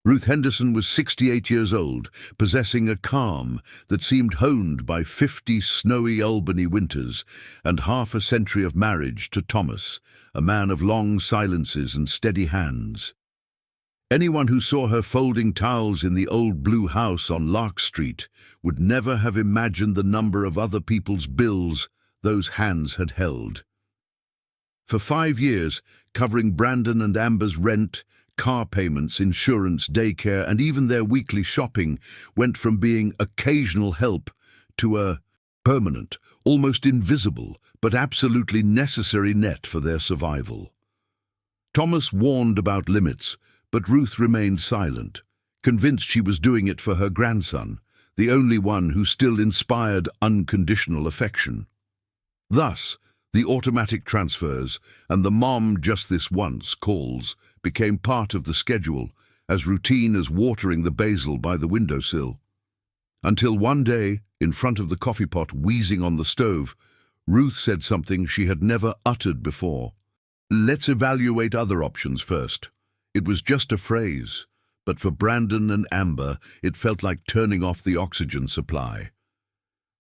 Ruth Henderson was 68 years old, possessing a calm that seemed honed by 50 snowy Albany winters and half a century of marriage to Thomas, a man of long silences and steady hands. Anyone who saw her folding towels in the old blue house on Lark Street would never have imagined the number of other people's bills those hands had held. For 5 years, covering Brandon and Amber's rent, car payments, insurance, daycare, and even their weekly shopping went from being occasional help to a permanent, almost invisible, but absolutely necessary net for their survival. Thomas warned about limits, but Ruth remained silent, convinced she was doing it for her grandson, the only one who still inspired unconditional affection. Thus, the automatic transfers and the "mom just this once" calls became part of the schedule, as routine as watering the basil by the windowsill. Until one day, in front of the coffee pot wheezing on the stove, Ruth said something she had never uttered before. "Let's evaluate other options first." It was just a phrase, but for Brandon and Amber it felt like turning off the oxygen supply.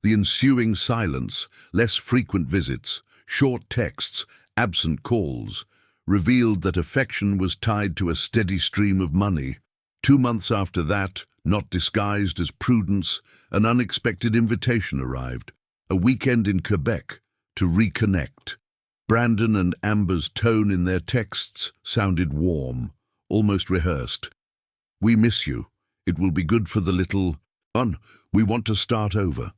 The ensuing silence, less frequent visits, short texts, absent calls, revealed that affection was tied to a steady stream of money. 2 months after that, not disguised as prudence, an unexpected invitation arrived, a weekend in Quebec, to reconnect. Brandon and Amber's tone in their texts sounded warm, almost rehearsed. "We miss you. It will be good for the little one. We want to start over."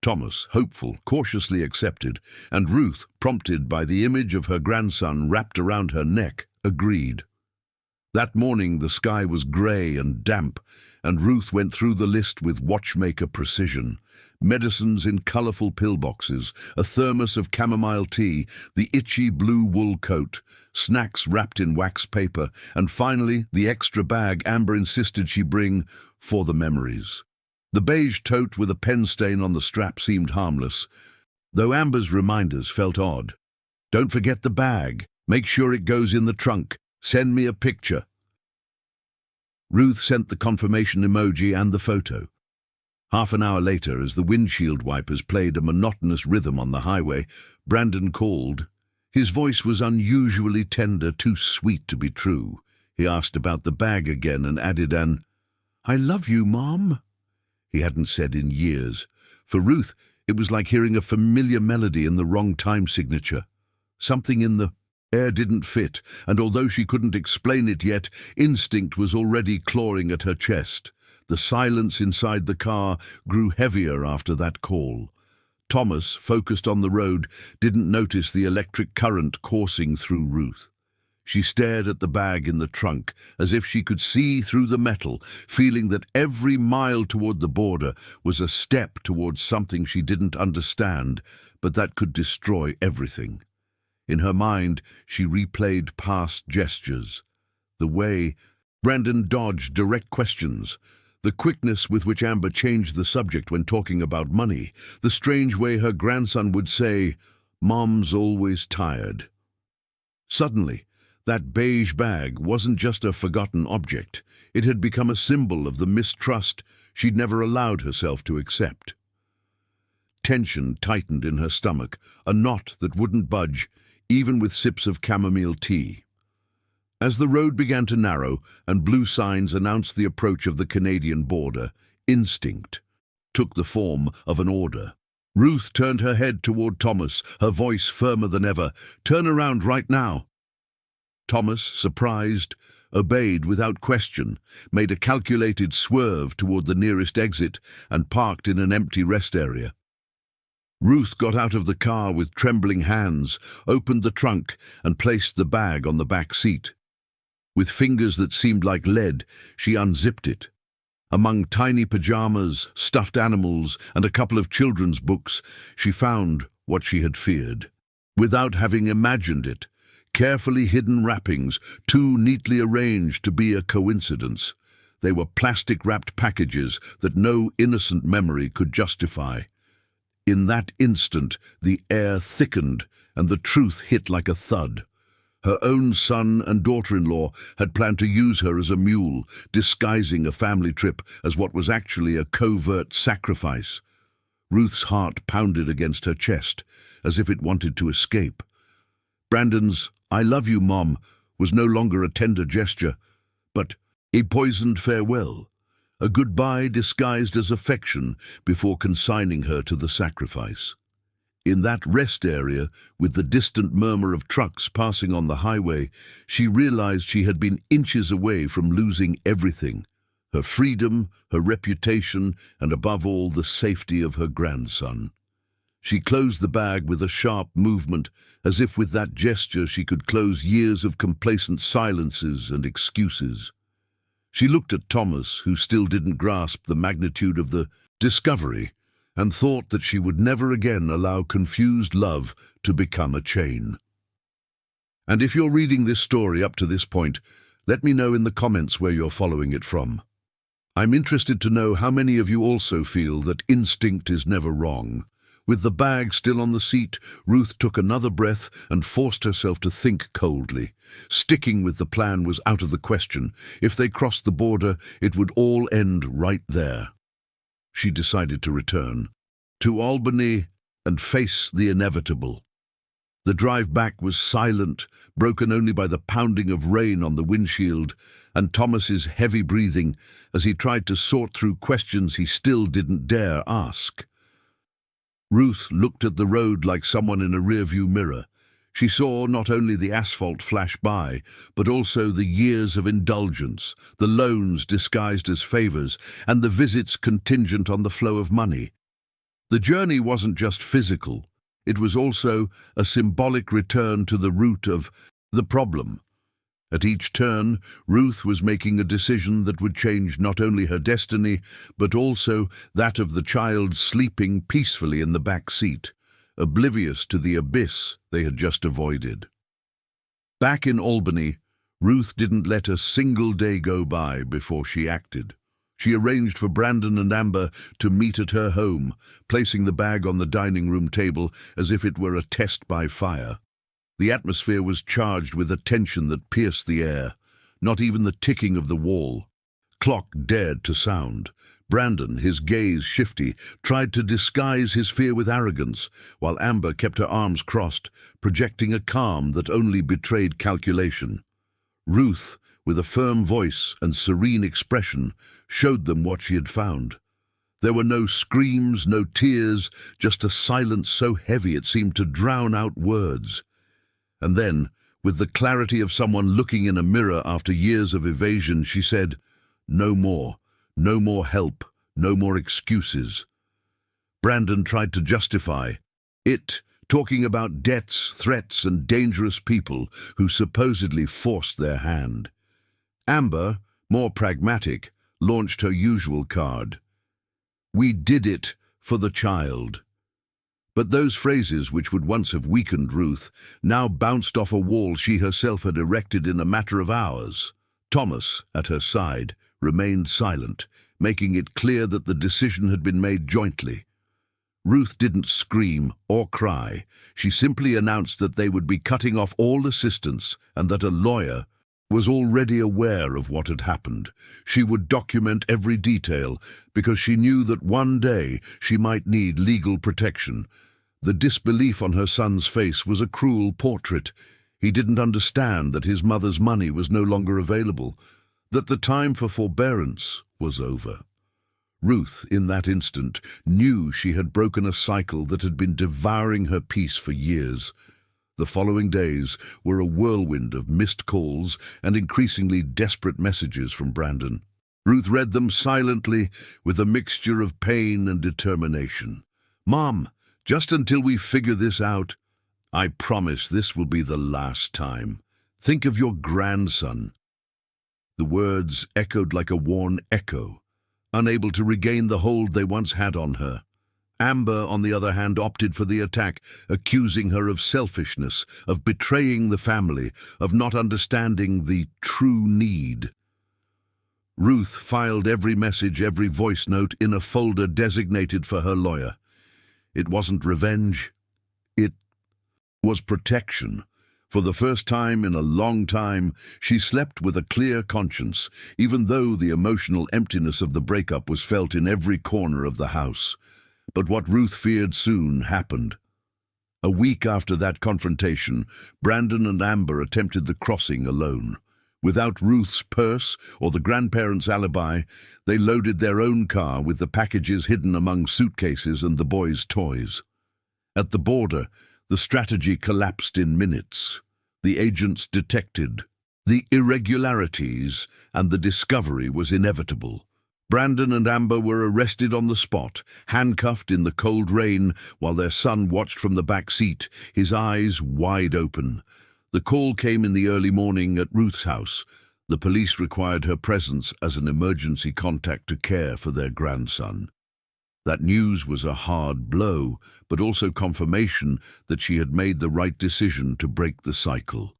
Thomas, hopeful, cautiously accepted, and Ruth, prompted by the image of her grandson wrapped around her neck, agreed. That morning the sky was grey and damp, and Ruth went through the list with watchmaker precision. Medicines in colourful pillboxes, a thermos of chamomile tea, the itchy blue wool coat, snacks wrapped in wax paper, and finally the extra bag Amber insisted she bring for the memories. The beige tote with a pen stain on the strap seemed harmless, though Amber's reminders felt odd. "Don't forget the bag. Make sure it goes in the trunk. Send me a picture." Ruth sent the confirmation emoji and the photo. Half an hour later, as the windshield wipers played a monotonous rhythm on the highway, Brandon called. His voice was unusually tender, too sweet to be true. He asked about the bag again and added an, "I love you, Mom," he hadn't said in years. For Ruth, it was like hearing a familiar melody in the wrong time signature. Something in the air didn't fit, and although she couldn't explain it yet, instinct was already clawing at her chest. The silence inside the car grew heavier after that call. Thomas, focused on the road, didn't notice the electric current coursing through Ruth. She stared at the bag in the trunk, as if she could see through the metal, feeling that every mile toward the border was a step towards something she didn't understand, but that could destroy everything. In her mind, she replayed past gestures. The way Brandon dodged direct questions, the quickness with which Amber changed the subject when talking about money, the strange way her grandson would say, "Mom's always tired." Suddenly, that beige bag wasn't just a forgotten object. It had become a symbol of the mistrust she'd never allowed herself to accept. Tension tightened in her stomach, a knot that wouldn't budge, even with sips of chamomile tea. As the road began to narrow and blue signs announced the approach of the Canadian border, instinct took the form of an order. Ruth turned her head toward Thomas, her voice firmer than ever. "Turn around right now." Thomas, surprised, obeyed without question, made a calculated swerve toward the nearest exit and parked in an empty rest area. Ruth got out of the car with trembling hands, opened the trunk, and placed the bag on the back seat. With fingers that seemed like lead, she unzipped it. Among tiny pajamas, stuffed animals, and a couple of children's books, she found what she had feared. Without having imagined it, carefully hidden wrappings, too neatly arranged to be a coincidence. They were plastic-wrapped packages that no innocent memory could justify. In that instant, the air thickened and the truth hit like a thud. Her own son and daughter-in-law had planned to use her as a mule, disguising a family trip as what was actually a covert sacrifice. Ruth's heart pounded against her chest, as if it wanted to escape. Brandon's "I love you, Mom" was no longer a tender gesture, but a poisoned farewell, a goodbye disguised as affection before consigning her to the sacrifice. In that rest area, with the distant murmur of trucks passing on the highway, she realized she had been inches away from losing everything: her freedom, her reputation, and above all, the safety of her grandson. She closed the bag with a sharp movement, as if with that gesture she could close years of complacent silences and excuses. She looked at Thomas, who still didn't grasp the magnitude of the discovery, and thought that she would never again allow confused love to become a chain. And if you're reading this story up to this point, let me know in the comments where you're following it from. I'm interested to know how many of you also feel that instinct is never wrong. With the bag still on the seat, Ruth took another breath and forced herself to think coldly. Sticking with the plan was out of the question. If they crossed the border, it would all end right there. She decided to return to Albany and face the inevitable. The drive back was silent, broken only by the pounding of rain on the windshield and Thomas's heavy breathing as he tried to sort through questions he still didn't dare ask. Ruth looked at the road like someone in a rearview mirror. She saw not only the asphalt flash by, but also the years of indulgence, the loans disguised as favors, and the visits contingent on the flow of money. The journey wasn't just physical, it was also a symbolic return to the root of the problem. At each turn, Ruth was making a decision that would change not only her destiny, but also that of the child sleeping peacefully in the back seat, oblivious to the abyss they had just avoided. Back in Albany, Ruth didn't let a single day go by before she acted. She arranged for Brandon and Amber to meet at her home, placing the bag on the dining room table as if it were a test by fire. The atmosphere was charged with a tension that pierced the air. Not even the ticking of the wall clock dared to sound. Brandon, his gaze shifty, tried to disguise his fear with arrogance, while Amber kept her arms crossed, projecting a calm that only betrayed calculation. Ruth, with a firm voice and serene expression, showed them what she had found. There were no screams, no tears, just a silence so heavy it seemed to drown out words. And then, with the clarity of someone looking in a mirror after years of evasion, she said, "No more. No more help. No more excuses." Brandon tried to justify it, talking about debts, threats, and dangerous people who supposedly forced their hand. Amber, more pragmatic, launched her usual card. "We did it for the child." But those phrases, which would once have weakened Ruth, now bounced off a wall she herself had erected in a matter of hours. Thomas, at her side, remained silent, making it clear that the decision had been made jointly. Ruth didn't scream or cry. She simply announced that they would be cutting off all assistance and that a lawyer was already aware of what had happened. She would document every detail because she knew that one day she might need legal protection. The disbelief on her son's face was a cruel portrait. He didn't understand that his mother's money was no longer available, that the time for forbearance was over. Ruth, in that instant, knew she had broken a cycle that had been devouring her peace for years. The following days were a whirlwind of missed calls and increasingly desperate messages from Brandon. Ruth read them silently with a mixture of pain and determination. "Mom, just until we figure this out, I promise this will be the last time. Think of your grandson." The words echoed like a worn echo, unable to regain the hold they once had on her. Amber, on the other hand, opted for the attack, accusing her of selfishness, of betraying the family, of not understanding the true need. Ruth filed every message, every voice note in a folder designated for her lawyer. It wasn't revenge. It was protection. For the first time in a long time, she slept with a clear conscience, even though the emotional emptiness of the breakup was felt in every corner of the house. But what Ruth feared soon happened. A week after that confrontation, Brandon and Amber attempted the crossing alone. Without Ruth's purse or the grandparents' alibi, they loaded their own car with the packages hidden among suitcases and the boys' toys. At the border, the strategy collapsed in minutes. The agents detected the irregularities, and the discovery was inevitable. Brandon and Amber were arrested on the spot, handcuffed in the cold rain, while their son watched from the back seat, his eyes wide open. The call came in the early morning at Ruth's house. The police required her presence as an emergency contact to care for their grandson. That news was a hard blow, but also confirmation that she had made the right decision to break the cycle.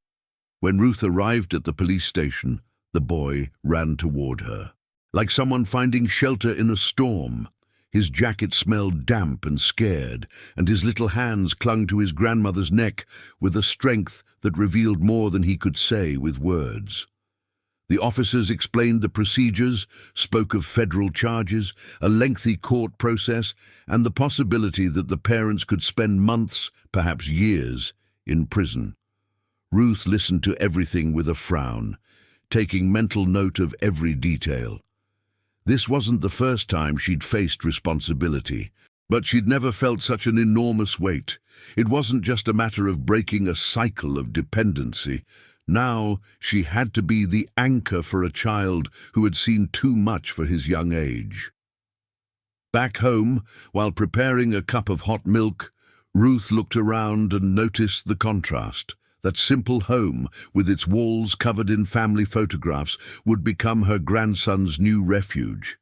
When Ruth arrived at the police station, the boy ran toward her. Like someone finding shelter in a storm, his jacket smelled damp and scared, and his little hands clung to his grandmother's neck with a strength that revealed more than he could say with words. The officers explained the procedures, spoke of federal charges, a lengthy court process, and the possibility that the parents could spend months, perhaps years, in prison. Ruth listened to everything with a frown, taking mental note of every detail. This wasn't the first time she'd faced responsibility, but she'd never felt such an enormous weight. It wasn't just a matter of breaking a cycle of dependency. Now she had to be the anchor for a child who had seen too much for his young age. Back home, while preparing a cup of hot milk, Ruth looked around and noticed the contrast. That simple home, with its walls covered in family photographs, would become her grandson's new refuge.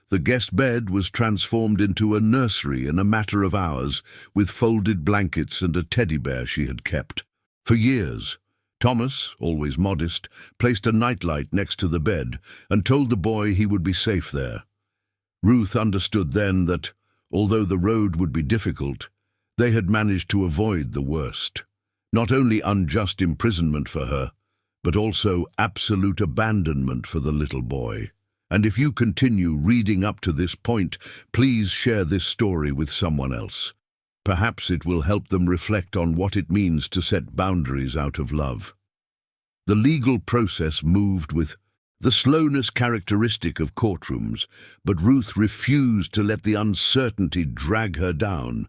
The guest bed was transformed into a nursery in a matter of hours, with folded blankets and a teddy bear she had kept. For years, Thomas, always modest, placed a nightlight next to the bed and told the boy he would be safe there. Ruth understood then that, although the road would be difficult, they had managed to avoid the worst. Not only unjust imprisonment for her, but also absolute abandonment for the little boy. And if you continue reading up to this point, please share this story with someone else. Perhaps it will help them reflect on what it means to set boundaries out of love. The legal process moved with the slowness characteristic of courtrooms, but Ruth refused to let the uncertainty drag her down.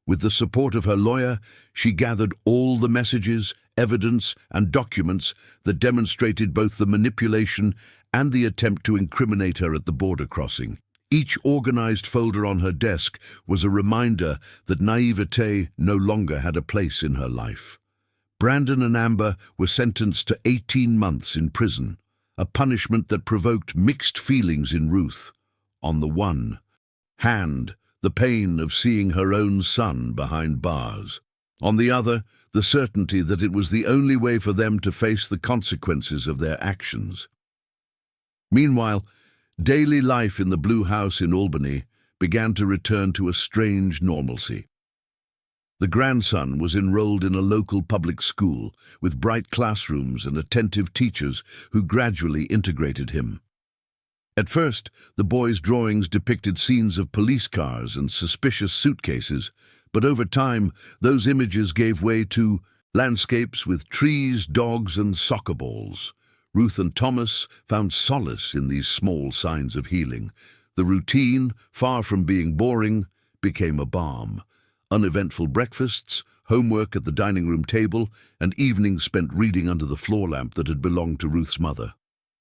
With the support of her lawyer, she gathered all the messages, evidence, and documents that demonstrated both the manipulation and the attempt to incriminate her at the border crossing. Each organized folder on her desk was a reminder that naivete no longer had a place in her life. Brandon and Amber were sentenced to 18 months in prison, a punishment that provoked mixed feelings in Ruth. On the one hand, the pain of seeing her own son behind bars. On the other, the certainty that it was the only way for them to face the consequences of their actions. Meanwhile, daily life in the Blue House in Albany began to return to a strange normalcy. The grandson was enrolled in a local public school with bright classrooms and attentive teachers who gradually integrated him. At first, the boy's drawings depicted scenes of police cars and suspicious suitcases, but over time, those images gave way to landscapes with trees, dogs, and soccer balls. Ruth and Thomas found solace in these small signs of healing. The routine, far from being boring, became a balm. Uneventful breakfasts, homework at the dining room table, and evenings spent reading under the floor lamp that had belonged to Ruth's mother.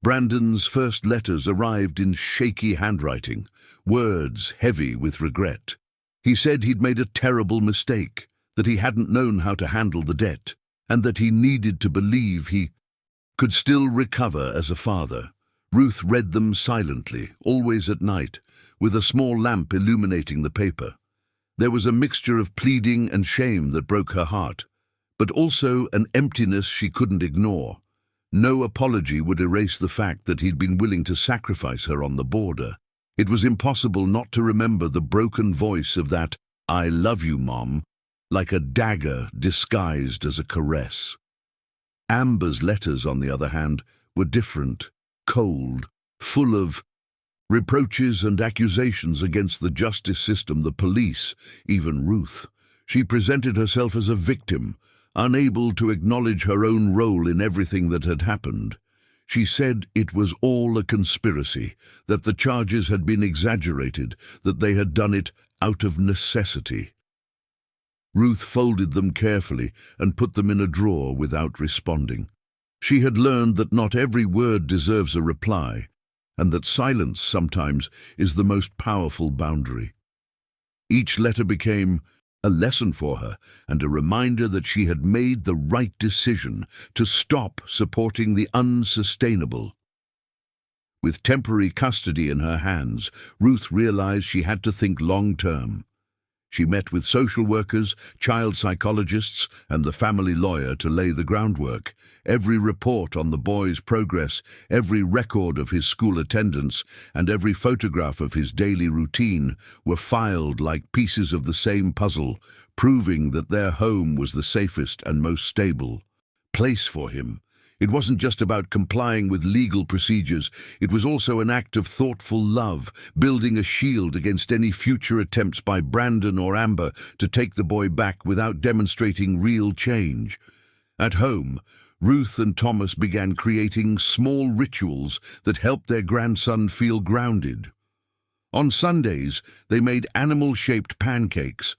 Brandon's first letters arrived in shaky handwriting, words heavy with regret. He said he'd made a terrible mistake, that he hadn't known how to handle the debt, and that he needed to believe he could still recover as a father. Ruth read them silently, always at night, with a small lamp illuminating the paper. There was a mixture of pleading and shame that broke her heart, but also an emptiness she couldn't ignore. No apology would erase the fact that he'd been willing to sacrifice her on the border. It was impossible not to remember the broken voice of that "I love you, Mom," like a dagger disguised as a caress. Amber's letters, on the other hand, were different, cold, full of reproaches and accusations against the justice system, the police, even Ruth. She presented herself as a victim, unable to acknowledge her own role in everything that had happened. She said it was all a conspiracy, that the charges had been exaggerated, that they had done it out of necessity. Ruth folded them carefully and put them in a drawer without responding. She had learned that not every word deserves a reply, and that silence sometimes is the most powerful boundary. Each letter became a lesson for her and a reminder that she had made the right decision to stop supporting the unsustainable. With temporary custody in her hands, Ruth realized she had to think long-term. She met with social workers, child psychologists, and the family lawyer to lay the groundwork. Every report on the boy's progress, every record of his school attendance, and every photograph of his daily routine were filed like pieces of the same puzzle, proving that their home was the safest and most stable place for him. It wasn't just about complying with legal procedures, it was also an act of thoughtful love, building a shield against any future attempts by Brandon or Amber to take the boy back without demonstrating real change. At home, Ruth and Thomas began creating small rituals that helped their grandson feel grounded. On Sundays, they made animal-shaped pancakes.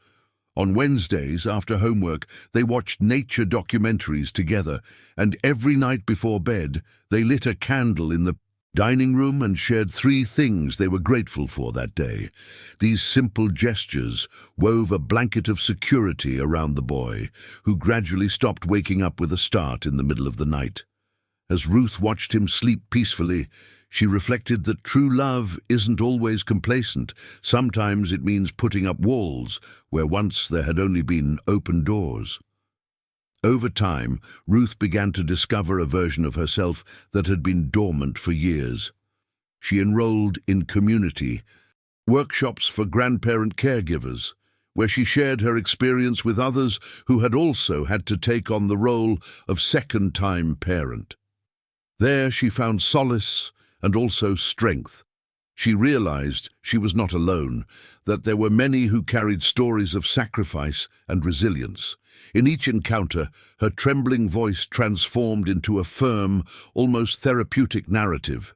On Wednesdays, after homework, they watched nature documentaries together, and every night before bed, they lit a candle in the dining room and shared 3 things they were grateful for that day. These simple gestures wove a blanket of security around the boy, who gradually stopped waking up with a start in the middle of the night. As Ruth watched him sleep peacefully, she reflected that true love isn't always complacent. Sometimes it means putting up walls where once there had only been open doors. Over time, Ruth began to discover a version of herself that had been dormant for years. She enrolled in community workshops for grandparent caregivers, where she shared her experience with others who had also had to take on the role of second-time parent. There she found solace and also strength. She realized she was not alone, that there were many who carried stories of sacrifice and resilience. In each encounter, her trembling voice transformed into a firm, almost therapeutic narrative,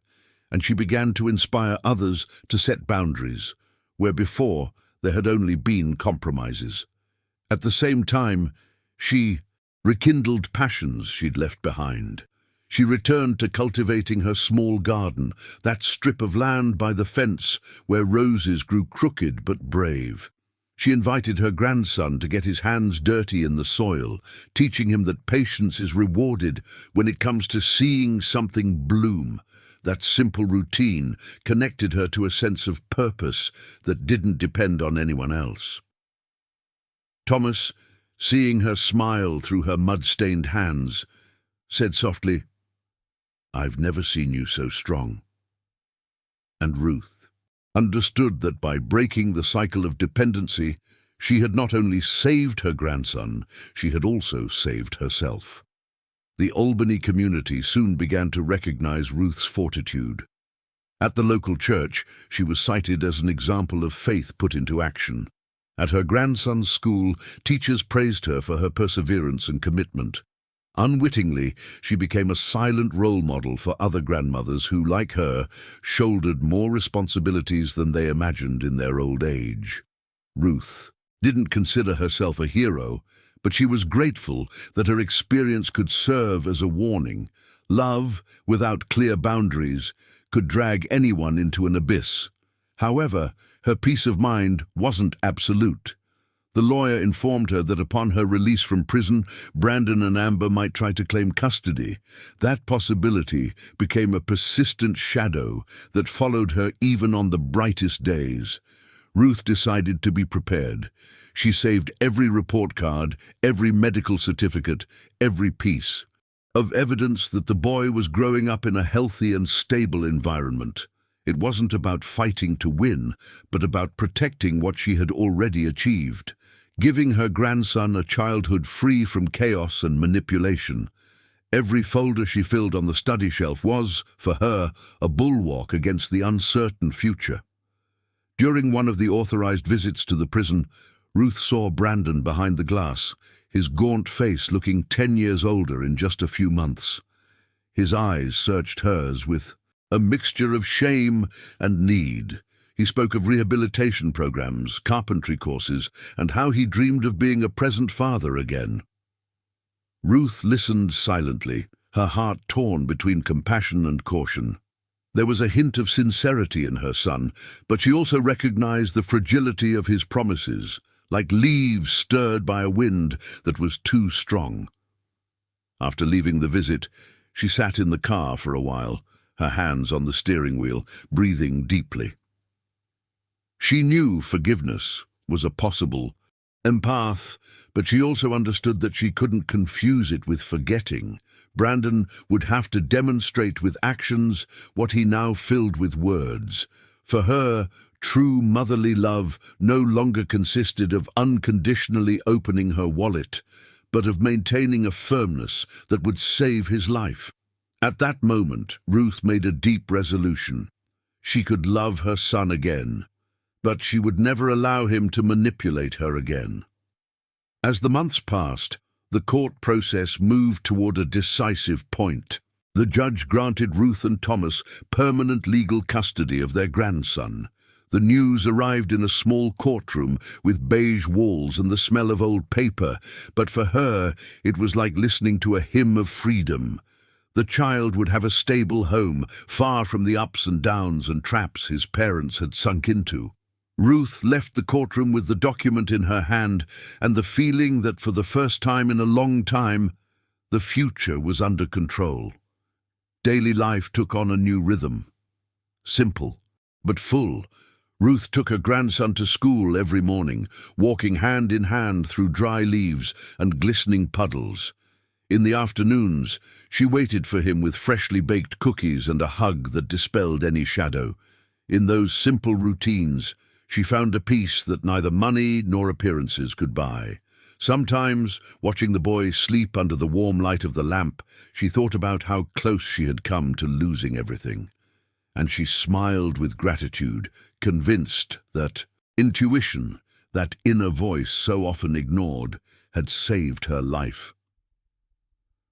and she began to inspire others to set boundaries, where before there had only been compromises. At the same time, she rekindled passions she'd left behind. She returned to cultivating her small garden, that strip of land by the fence where roses grew crooked but brave. She invited her grandson to get his hands dirty in the soil, teaching him that patience is rewarded when it comes to seeing something bloom. That simple routine connected her to a sense of purpose that didn't depend on anyone else. Thomas, seeing her smile through her mud-stained hands, said softly, "I've never seen you so strong." And Ruth understood that by breaking the cycle of dependency, she had not only saved her grandson, she had also saved herself. The Albany community soon began to recognize Ruth's fortitude. At the local church, she was cited as an example of faith put into action. At her grandson's school, teachers praised her for her perseverance and commitment. Unwittingly, she became a silent role model for other grandmothers who, like her, shouldered more responsibilities than they imagined in their old age. Ruth didn't consider herself a hero, but she was grateful that her experience could serve as a warning. Love, without clear boundaries, could drag anyone into an abyss. However, her peace of mind wasn't absolute. The lawyer informed her that upon her release from prison, Brandon and Amber might try to claim custody. That possibility became a persistent shadow that followed her even on the brightest days. Ruth decided to be prepared. She saved every report card, every medical certificate, every piece of evidence that the boy was growing up in a healthy and stable environment. It wasn't about fighting to win, but about protecting what she had already achieved, giving her grandson a childhood free from chaos and manipulation. Every folder she filled on the study shelf was, for her, a bulwark against the uncertain future. During one of the authorized visits to the prison, Ruth saw Brandon behind the glass, his gaunt face looking 10 years older in just a few months. His eyes searched hers with a mixture of shame and need. He spoke of rehabilitation programs, carpentry courses, and how he dreamed of being a present father again. Ruth listened silently, her heart torn between compassion and caution. There was a hint of sincerity in her son, but she also recognized the fragility of his promises, like leaves stirred by a wind that was too strong. After leaving the visit, she sat in the car for a while, her hands on the steering wheel, breathing deeply. She knew forgiveness was a possible path, but she also understood that she couldn't confuse it with forgetting. Brandon would have to demonstrate with actions what he now filled with words. For her, true motherly love no longer consisted of unconditionally opening her wallet, but of maintaining a firmness that would save his life. At that moment, Ruth made a deep resolution. She could love her son again, but she would never allow him to manipulate her again. As the months passed, the court process moved toward a decisive point. The judge granted Ruth and Thomas permanent legal custody of their grandson. The news arrived in a small courtroom with beige walls and the smell of old paper, but for her it was like listening to a hymn of freedom. The child would have a stable home, far from the ups and downs and traps his parents had sunk into. Ruth left the courtroom with the document in her hand and the feeling that for the first time in a long time, the future was under control. Daily life took on a new rhythm. Simple, but full. Ruth took her grandson to school every morning, walking hand in hand through dry leaves and glistening puddles. In the afternoons, she waited for him with freshly baked cookies and a hug that dispelled any shadow. In those simple routines, she found a peace that neither money nor appearances could buy. Sometimes, watching the boy sleep under the warm light of the lamp, she thought about how close she had come to losing everything. And she smiled with gratitude, convinced that intuition, that inner voice so often ignored, had saved her life.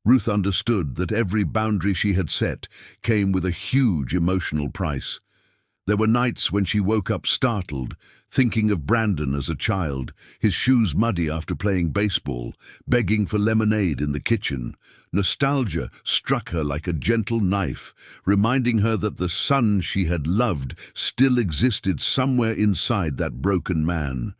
Ruth understood that every boundary she had set came with a huge emotional price. There were nights when she woke up startled, thinking of Brandon as a child, his shoes muddy after playing baseball, begging for lemonade in the kitchen. Nostalgia struck her like a gentle knife, reminding her that the son she had loved still existed somewhere inside that broken man.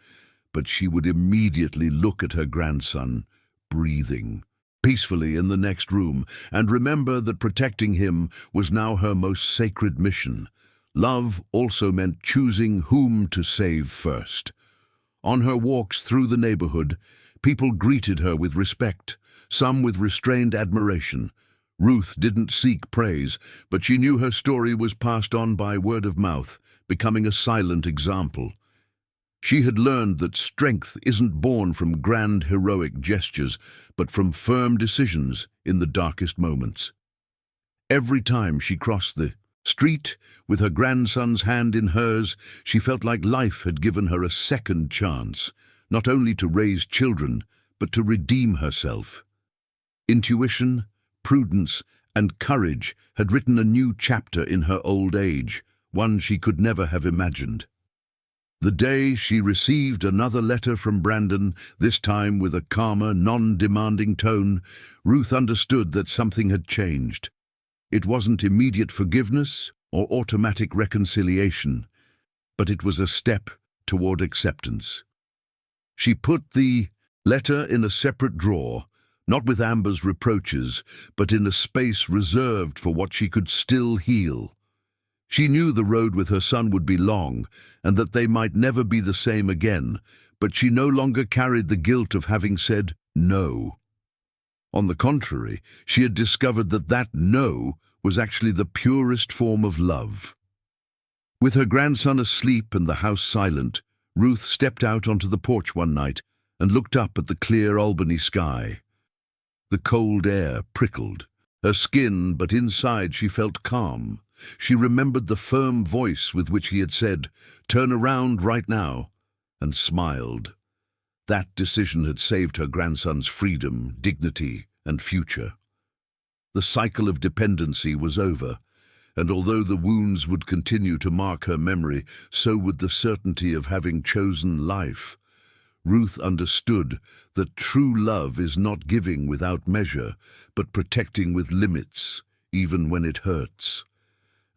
But she would immediately look at her grandson, breathing peacefully in the next room, and remember that protecting him was now her most sacred mission. Love also meant choosing whom to save first. On her walks through the neighborhood, people greeted her with respect, some with restrained admiration. Ruth didn't seek praise, but she knew her story was passed on by word of mouth, becoming a silent example. She had learned that strength isn't born from grand heroic gestures, but from firm decisions in the darkest moments. Every time she crossed the street, with her grandson's hand in hers, she felt like life had given her a second chance, not only to raise children, but to redeem herself. Intuition, prudence, and courage had written a new chapter in her old age, one she could never have imagined. The day she received another letter from Brandon, this time with a calmer, non-demanding tone, Ruth understood that something had changed. It wasn't immediate forgiveness or automatic reconciliation, but it was a step toward acceptance. She put the letter in a separate drawer, not with Amber's reproaches, but in a space reserved for what she could still heal. She knew the road with her son would be long, and that they might never be the same again, but she no longer carried the guilt of having said no. On the contrary, she had discovered that that no was actually the purest form of love. With her grandson asleep and the house silent, Ruth stepped out onto the porch one night and looked up at the clear Albany sky. The cold air prickled her skin, but inside she felt calm. She remembered the firm voice with which he had said, "Turn around right now," and smiled. That decision had saved her grandson's freedom, dignity, and future. The cycle of dependency was over, and although the wounds would continue to mark her memory, so would the certainty of having chosen life. Ruth understood that true love is not giving without measure, but protecting with limits, even when it hurts.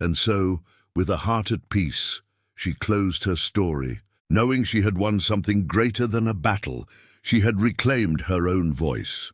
And so, with a heart at peace, she closed her story. Knowing she had won something greater than a battle, she had reclaimed her own voice.